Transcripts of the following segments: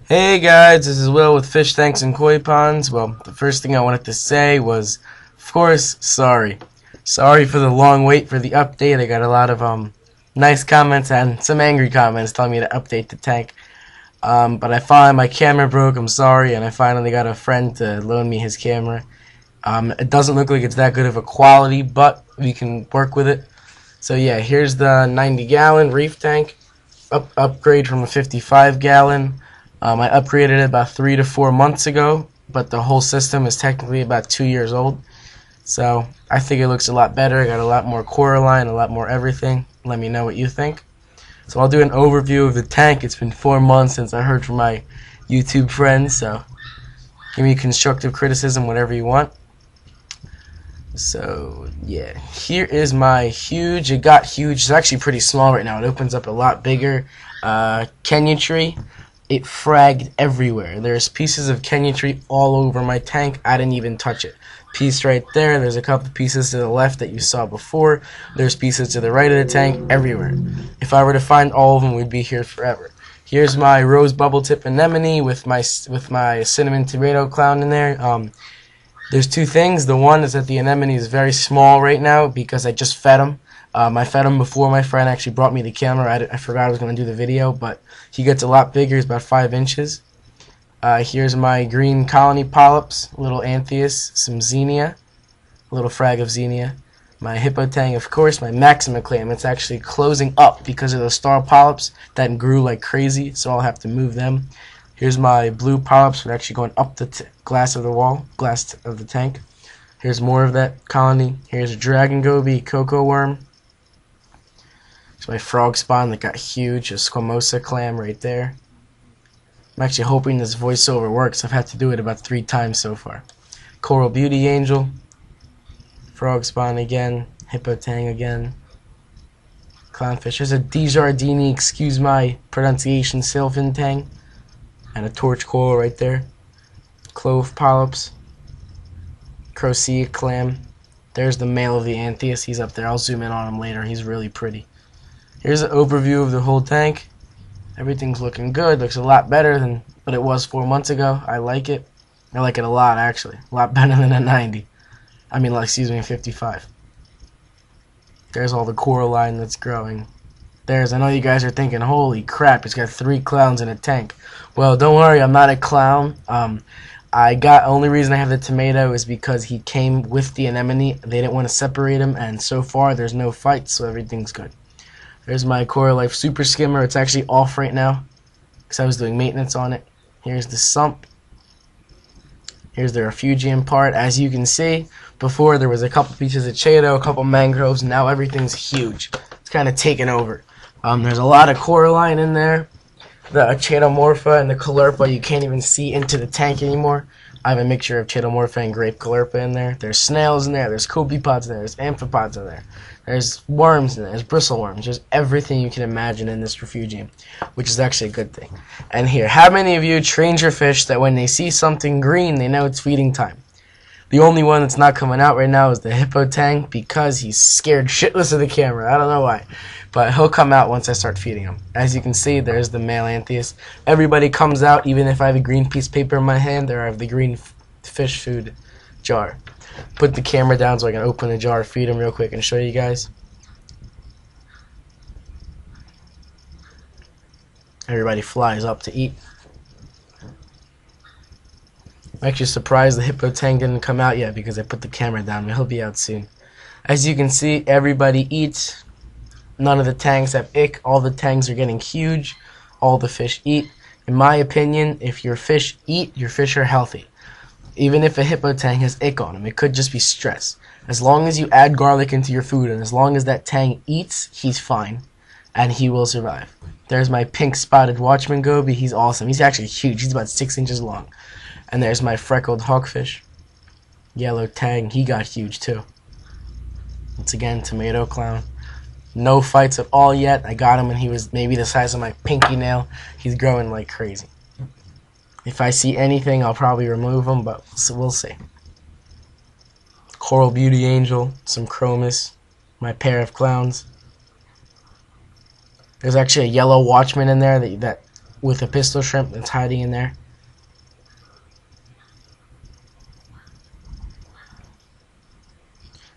Hey guys, this is Will with Fish Tanks and Koi Ponds. Well, the first thing I wanted to say was, of course, sorry. Sorry for the long wait for the update. I got a lot of nice comments and some angry comments telling me to update the tank. But I finally, my camera broke, I'm sorry, and I finally got a friend to loan me his camera. It doesn't look like it's that good of a quality, but we can work with it. So yeah, here's the 90-gallon reef tank, upgrade from a 55-gallon. I upgraded it about 3 to 4 months ago, but the whole system is technically about 2 years old. So I think it looks a lot better. I got a lot more Coraline, a lot more everything. Let me know what you think. So I'll do an overview of the tank. It's been 4 months since I heard from my YouTube friends, so give me constructive criticism, whatever you want. So yeah, here is my huge. It got huge. It's actually pretty small right now. It opens up a lot bigger. Kenya tree. It fragged everywhere. There's pieces of Kenya tree all over my tank. I didn't even touch it. Piece right there. There's a couple of pieces to the left that you saw before. There's pieces to the right of the tank. Everywhere. If I were to find all of them, we'd be here forever. Here's my rose bubble tip anemone with my cinnamon tomato clown in there. There's two things. The one is that the anemone is very small right now because I just fed him. I fed him before my friend actually brought me the camera. I forgot I was going to do the video, but he gets a lot bigger. He's about 5 inches. Here's my green colony polyps, little anthias, some xenia, a little frag of xenia. My hippo tang, of course, my maxima clam. It's actually closing up because of those star polyps that grew like crazy, so I'll have to move them. Here's my blue polyps, which are actually going up the glass of the tank. Here's more of that colony. Here's a dragon goby, Coco Worm. Here's my frog spawn that got huge, a squamosa clam right there. I'm actually hoping this voiceover works. I've had to do it about 3 times so far. Coral beauty angel, frog spawn again, hippo tang again, clownfish. There's a Desjardini, excuse my pronunciation, sylvan tang, and a torch coral right there. Clove polyps, crocea clam. There's the male of the anthias. He's up there. I'll zoom in on him later. He's really pretty. Here's an overview of the whole tank. Everything's looking good. Looks a lot better than what it was 4 months ago. I like it. I like it a lot, actually. A lot better than a 90. I mean, excuse me, a 55. There's all the Coraline that's growing. I know you guys are thinking, holy crap, it's got 3 clowns in a tank. Well, don't worry, I'm not a clown. Only reason I have the tomato is because he came with the anemone. They didn't want to separate him, and so far there's no fights, so everything's good. There's my Coralife Superskimmer. It's actually off right now because I was doing maintenance on it. Here's the sump. Here's the refugium part. As you can see, before there was a couple pieces of chaeto, a couple mangroves. Now everything's huge. It's kind of taken over. There's a lot of Coraline in there. The Chaetomorpha and the Caulerpa, you can't even see into the tank anymore. I have a mixture of Chaetomorpha and grape Caulerpa in there. There's snails in there. There's copepods in there. There's amphipods in there. There's worms in there. There's bristleworms. There's everything you can imagine in this refugium, which is actually a good thing. And here, how many of you trained your fish that when they see something green, they know it's feeding time? The only one that's not coming out right now is the hippo tang because he's scared shitless of the camera. I don't know why. But he'll come out once I start feeding him. As you can see, there's the male anthias. Everybody comes out, even if I have a green piece of paper in my hand, or I have the green fish food jar. Put the camera down so I can open the jar, feed him real quick, and show you guys. Everybody flies up to eat. I'm actually surprised the hippo tang didn't come out yet because I put the camera down, but he'll be out soon. As you can see, everybody eats. None of the tangs have ick. All the tangs are getting huge. All the fish eat. In my opinion, if your fish eat, your fish are healthy. Even if a hippo tang has ick on him, it could just be stress. As long as you add garlic into your food and as long as that tang eats, he's fine. And he will survive. There's my pink spotted watchman goby. He's awesome. He's actually huge. He's about 6 inches long. And there's my freckled hawkfish. Yellow tang. He got huge too. Once again, tomato clown. No fights at all yet. I got him and he was maybe the size of my pinky nail. He's growing like crazy. If I see anything, I'll probably remove him, but we'll see. Coral beauty angel, some Chromis, my pair of clowns. There's actually a yellow watchman in there that with a pistol shrimp that's hiding in there.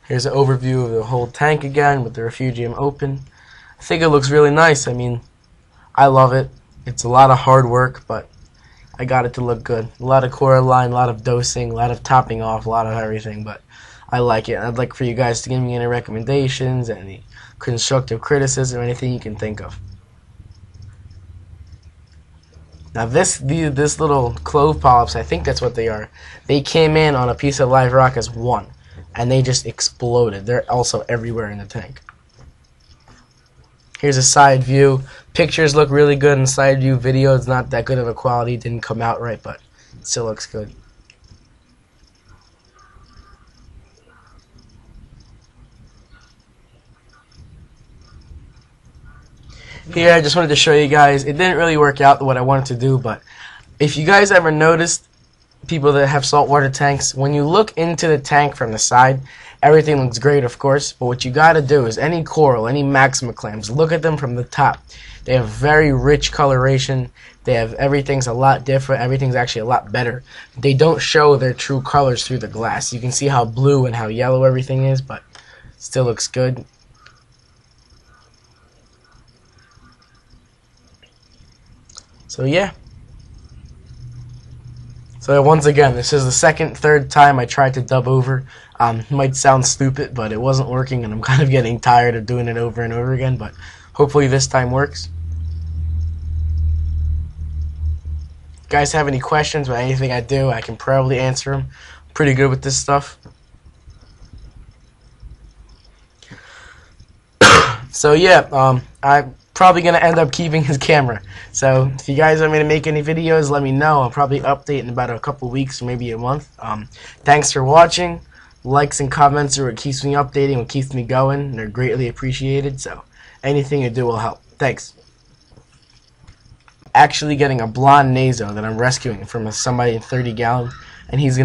Here's an overview of the whole tank again with the refugium open. I think it looks really nice. I mean, I love it. It's a lot of hard work, but I got it to look good. A lot of Coraline, a lot of dosing, a lot of topping off, a lot of everything, but I like it. I'd like for you guys to give me any recommendations, any constructive criticism, anything you can think of. Now this little clove polyps, I think that's what they are. They came in on a piece of live rock as one, and they just exploded. They're also everywhere in the tank. Here's a side view. Pictures look really good in side view. Video is not that good of a quality. Didn't come out right, but it still looks good. Here, I just wanted to show you guys. It didn't really work out what I wanted to do, but if you guys ever noticed, people that have saltwater tanks, when you look into the tank from the side, everything looks great, of course, but what you gotta do is any coral, any maxima clams, look at them from the top. They have very rich coloration. They have everything's a lot different. Everything's actually a lot better. They don't show their true colors through the glass. You can see how blue and how yellow everything is, but still looks good. So yeah. So once again, this is the third time I tried to dub over. Might sound stupid, but it wasn't working, and I'm kind of getting tired of doing it over and over again, but hopefully this time works. If you guys have any questions about anything I do, I can probably answer them. I'm pretty good with this stuff. So yeah, I'm probably going to end up keeping his camera. So if you guys want me to make any videos, let me know. I'll probably update in about a couple weeks or maybe a month. Thanks for watching. Likes and comments are what keeps me updating, what keeps me going. They're greatly appreciated, so anything you do will help. Thanks. Actually getting a blonde naso that I'm rescuing from somebody in 30 gallon, and he's going to